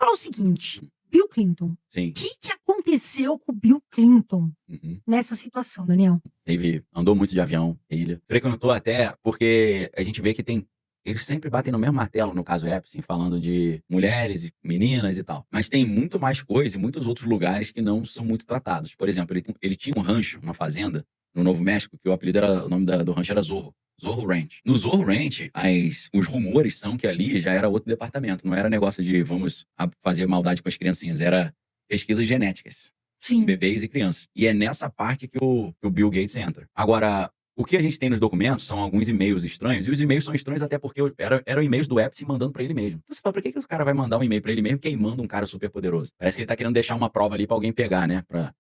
falar o seguinte, Bill Clinton. Sim. O que aconteceu com o Bill Clinton Uhum. nessa situação, Daniel? Andou muito de avião, ele frequentou até, porque a gente vê que eles sempre batem no mesmo martelo, no caso Epstein, falando de mulheres e meninas e tal. Mas tem muito mais coisa e muitos outros lugares que não são muito tratados. Por exemplo, ele tinha um rancho, uma fazenda, no Novo México, que o nome do rancho era Zorro. Zorro Ranch. No Zorro Ranch, os rumores são que ali já era outro departamento. Não era negócio de vamos fazer maldade com as criancinhas, era pesquisas genéticas. Sim. Bebês e crianças. E é nessa parte que o Bill Gates entra. Agora, o que a gente tem nos documentos são alguns e-mails estranhos, e os e-mails são estranhos até porque eram e-mails do Epstein mandando pra ele mesmo. Então você fala, por que o cara vai mandar um e-mail pra ele mesmo queimando um cara super poderoso? Parece que ele tá querendo deixar uma prova ali pra alguém pegar, né? Pra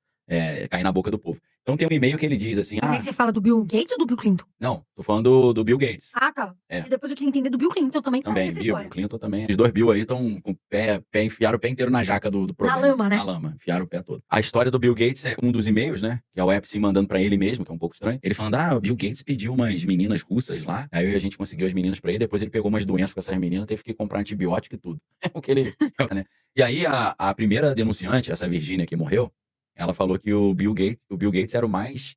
cair na boca do povo. Então tem um e-mail que ele diz assim, Mas aí você fala do Bill Gates ou do Bill Clinton? Não, tô falando do Bill Gates. Ah, tá. É. E depois eu queria entender do Bill Clinton também, tá Também, nessa Bill história. Clinton também. Os dois Bill aí estão com enfiaram o pé inteiro na jaca do problema. Na lama, né? Na lama, enfiaram o pé todo. A história do Bill Gates é um dos e-mails, né? Que é o Epstein mandando pra ele mesmo, que é um pouco estranho. Ele falando, o Bill Gates pediu umas meninas russas lá, aí a gente conseguiu as meninas pra ele, depois ele pegou umas doenças com essas meninas, teve que comprar antibiótico e tudo. É o que ele... né? E aí a primeira denunciante, essa Virginia que morreu, ela falou que o Bill Gates era o mais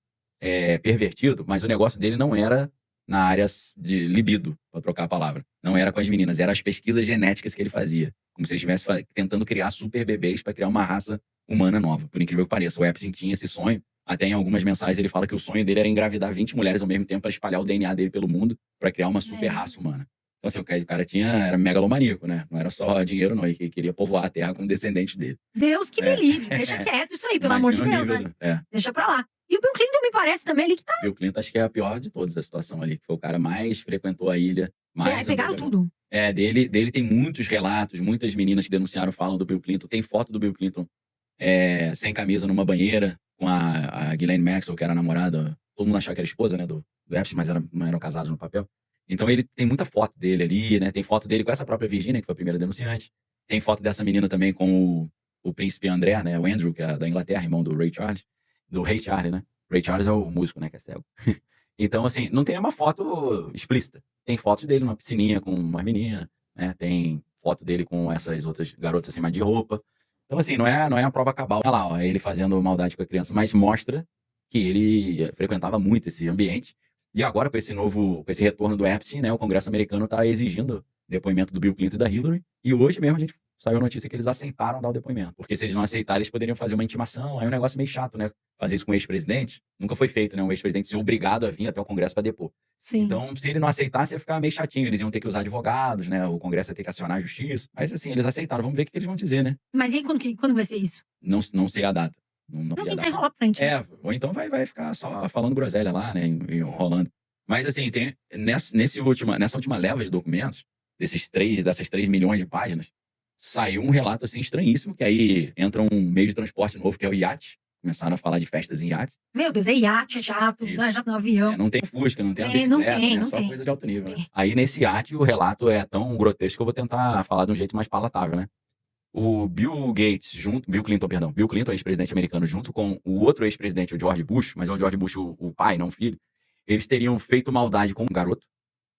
pervertido, mas o negócio dele não era na área de libido, para trocar a palavra. Não era com as meninas, eram as pesquisas genéticas que ele fazia. Como se ele estivesse tentando criar super bebês para criar uma raça humana nova, por incrível que pareça. O Epstein tinha esse sonho. Até em algumas mensagens ele fala que o sonho dele era engravidar 20 mulheres ao mesmo tempo para espalhar o DNA dele pelo mundo para criar uma super raça humana. Então, assim, o cara era megalomaníaco, né? Não era só dinheiro, não. Ele queria povoar a Terra com descendentes dele. Deus que me livre. Deixa quieto isso aí, pelo amor de Deus, né? Deixa pra lá. E o Bill Clinton me parece também ali que tá... Bill Clinton acho que é a pior de todas a situação ali, que foi o cara mais frequentou a ilha. Pegaram tudo. Dele tem muitos relatos, muitas meninas que denunciaram falam do Bill Clinton. Tem foto do Bill Clinton sem camisa numa banheira, com a Ghislaine Maxwell, que era a namorada. Todo mundo achava que era esposa, né, do Epstein, mas não eram casados no papel. Então ele tem muita foto dele ali, né? Tem foto dele com essa própria Virginia, que foi a primeira denunciante. Tem foto dessa menina também com o príncipe André, né? O Andrew, que é da Inglaterra, irmão do Ray Charles. Do Ray Charles, né? Ray Charles é o músico, né? Que é cego. Então, assim, não tem uma foto explícita. Tem fotos dele numa piscininha com uma menina, né? Tem foto dele com essas outras garotas acima de roupa. Então, assim, não é uma prova cabal. Olha lá, ó, ele fazendo maldade com a criança, mas mostra que ele frequentava muito esse ambiente. E agora, com esse retorno do Epstein, né, o Congresso americano está exigindo depoimento do Bill Clinton e da Hillary. E hoje mesmo a gente saiu a notícia que eles aceitaram dar o depoimento. Porque se eles não aceitarem, eles poderiam fazer uma intimação. Aí é um negócio meio chato, né? Fazer isso com o ex-presidente. Nunca foi feito, né? Um ex-presidente ser obrigado a vir até o Congresso para depor. Sim. Então, se ele não aceitasse, ia ficar meio chatinho. Eles iam ter que usar advogados, né? O Congresso ia ter que acionar a justiça. Mas, assim, eles aceitaram. Vamos ver o que eles vão dizer, né? Mas e aí, quando vai ser isso? Não sei a data. Não tenta enrolar pra frente. Ou então vai ficar só falando groselha lá, né? Enrolando. Mas, assim, nessa última leva de documentos, dessas 3 milhões de páginas, saiu um relato, assim, estranhíssimo, que aí entra um meio de transporte novo, que é o iate. Começaram a falar de festas em iate. Meu Deus, é iate, é jato, não é jato no avião. Não tem Fusca, não tem a bicicleta, não só tem. coisa de alto nível. Né? Aí, nesse iate, o relato é tão grotesco que eu vou tentar falar de um jeito mais palatável, né? O Bill Clinton, ex-presidente americano, junto com o outro ex-presidente, o George Bush, mas é o George Bush o pai, não o filho, eles teriam feito maldade com um garoto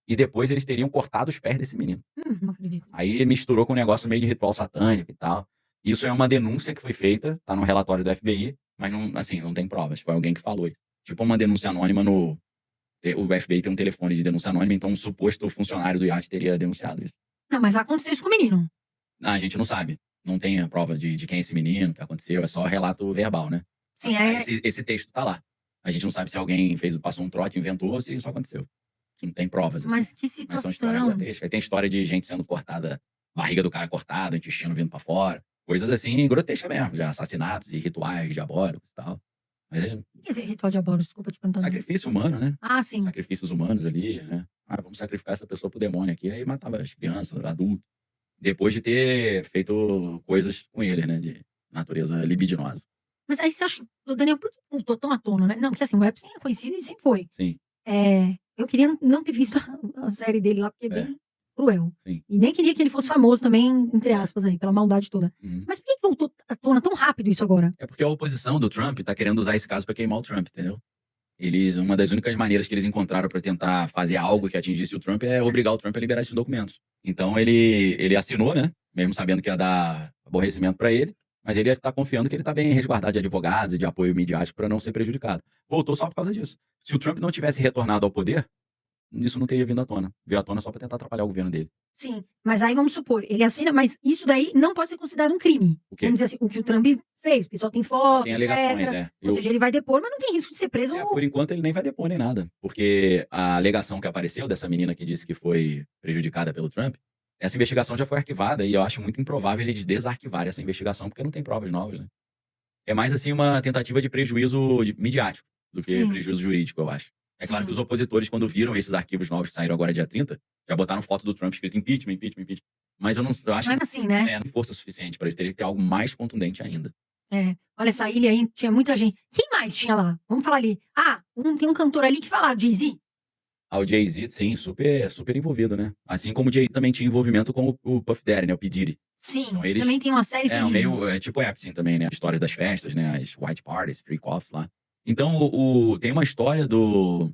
e depois eles teriam cortado os pés desse menino. Não acredito. Aí misturou com um negócio meio de ritual satânico e tal. Isso é uma denúncia que foi feita, tá no relatório do FBI, mas não tem provas, foi alguém que falou isso. Tipo uma denúncia anônima o FBI tem um telefone de denúncia anônima, então um suposto funcionário do iate teria denunciado isso. Não, mas aconteceu isso com o menino. A gente não sabe. Não tem a prova de quem é esse menino, o que aconteceu, é só relato verbal, né? Sim, esse texto tá lá. A gente não sabe se alguém passou um trote, inventou, ou se isso aconteceu. Não tem provas. Mas assim. que situação. Mas são histórias grotescas. Aí tem história de gente sendo cortada, barriga do cara cortada, intestino vindo pra fora. Coisas assim, grotescas mesmo, já assassinatos e rituais diabólicos e tal. Mas O que é esse ritual diabólico? Desculpa te perguntar. Sacrifício humano, né? Sim. Sacrifícios humanos ali, né? Vamos sacrificar essa pessoa pro demônio aqui. Aí matava as crianças, adultos. Depois de ter feito coisas com ele, né? De natureza libidinosa. Mas aí você acha que o Daniel, por que voltou tão à tona, né? Não, porque assim, o Epstein é conhecido e sempre foi. Sim. Eu queria não ter visto a série dele lá, porque é bem cruel. Sim. E nem queria que ele fosse famoso também, entre aspas, aí, pela maldade toda. Mas por que voltou à tona tão rápido isso agora? É porque a oposição do Trump tá querendo usar esse caso pra queimar o Trump, entendeu? uma das únicas maneiras que eles encontraram para tentar fazer algo que atingisse o Trump é obrigar o Trump a liberar esses documentos. Então ele assinou, né? Mesmo sabendo que ia dar aborrecimento para ele, mas ele está confiando que ele está bem resguardado de advogados e de apoio midiático para não ser prejudicado. Voltou só por causa disso. Se o Trump não tivesse retornado ao poder, isso não teria vindo à tona. Veio à tona só para tentar atrapalhar o governo dele. Sim, mas aí vamos supor, ele assina, mas isso daí não pode ser considerado um crime. O quê? Vamos dizer assim, o que o Trump fez, porque só tem foto, Tem alegações, etc. Ou seja, ele vai depor, mas não tem risco de ser preso. Por enquanto ele nem vai depor nem nada, porque a alegação que apareceu dessa menina que disse que foi prejudicada pelo Trump, essa investigação já foi arquivada e eu acho muito improvável eles desarquivarem essa investigação porque não tem provas novas, né? É mais assim uma tentativa de prejuízo midiático do que Sim. prejuízo jurídico, eu acho. É claro Sim. que os opositores, quando viram esses arquivos novos que saíram agora dia 30, já botaram foto do Trump escrito impeachment, impeachment, impeachment. Mas eu acho Não é assim, né? que não tem força suficiente para eles terem que ter algo mais contundente ainda. Olha, essa ilha aí tinha muita gente. Quem mais tinha lá? Vamos falar ali. Tem um cantor ali que falaram, Jay-Z. O Jay-Z, sim, super envolvido, né? Assim como o Jay também tinha envolvimento com o Puff Daddy, né? O P. Diddy. Sim, Então, eles, também tem uma série que meio tipo Epstein também, né? Histórias das festas, né? As white parties, free coffees lá. Então, tem uma história do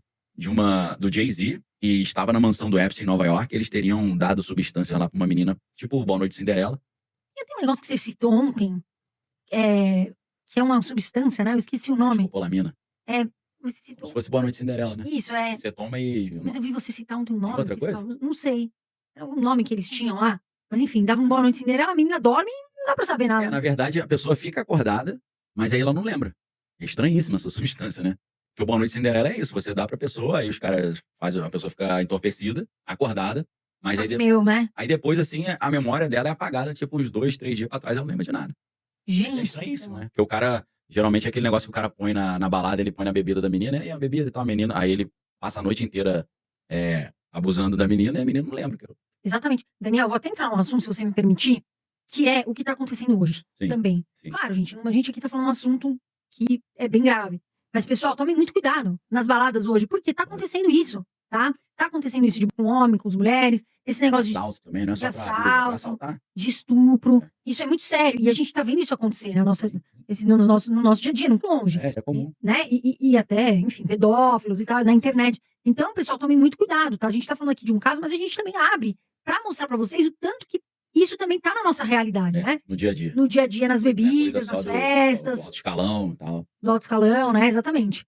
Jay-Z, que estava na mansão do Epstein em Nova York, eles teriam dado substância lá pra uma menina, tipo Boa Noite Cinderela. E tem um negócio que você citou ontem, que é uma substância, né? Eu esqueci o nome. Escopolamina. Você Como citou. se fosse Boa Noite Cinderela, né? Isso, Você toma e... Mas eu vi você citar ontem um nome. Outra que você coisa? não sei. Era um nome que eles tinham lá. Mas enfim, dava um Boa Noite Cinderela, a menina dorme e não dá pra saber nada. Na verdade, a pessoa fica acordada, mas aí ela não lembra. É estranhíssima essa substância, né? Porque o Boa Noite Cinderela é isso, você dá pra pessoa, aí os caras fazem a pessoa ficar entorpecida, acordada, mas Só aí, que meu, né? aí depois, assim, a memória dela é apagada, tipo, uns 2, 3 dias pra trás, ela não lembra de nada. Isso é Gente, estranhíssimo, né? Porque o cara, geralmente, é aquele negócio que o cara põe na balada, ele põe na bebida da menina, e a bebida e tal, a menina, aí ele passa a noite inteira abusando da menina, e a menina não lembra. Exatamente. Daniel, eu vou até entrar num assunto, se você me permitir, que é o que tá acontecendo hoje também. Sim. Claro, gente, a gente aqui tá falando um assunto que é bem grave. Mas, pessoal, tomem muito cuidado nas baladas hoje, porque tá acontecendo isso, tá? Tá acontecendo isso com homem, com as mulheres, esse negócio assalto também, não é só de pra assalto, de estupro. Isso é muito sério. E a gente tá vendo isso acontecer no nosso dia a dia, não longe. Isso é comum. Né? E até, enfim, pedófilos e tal, na internet. Então, pessoal, tomem muito cuidado, tá? A gente tá falando aqui de um caso, mas a gente também abre pra mostrar pra vocês o tanto que isso também tá na nossa realidade, né? No dia a dia. No dia a dia, nas bebidas, nas festas. Do alto escalão e tal. Do alto escalão, né? Exatamente.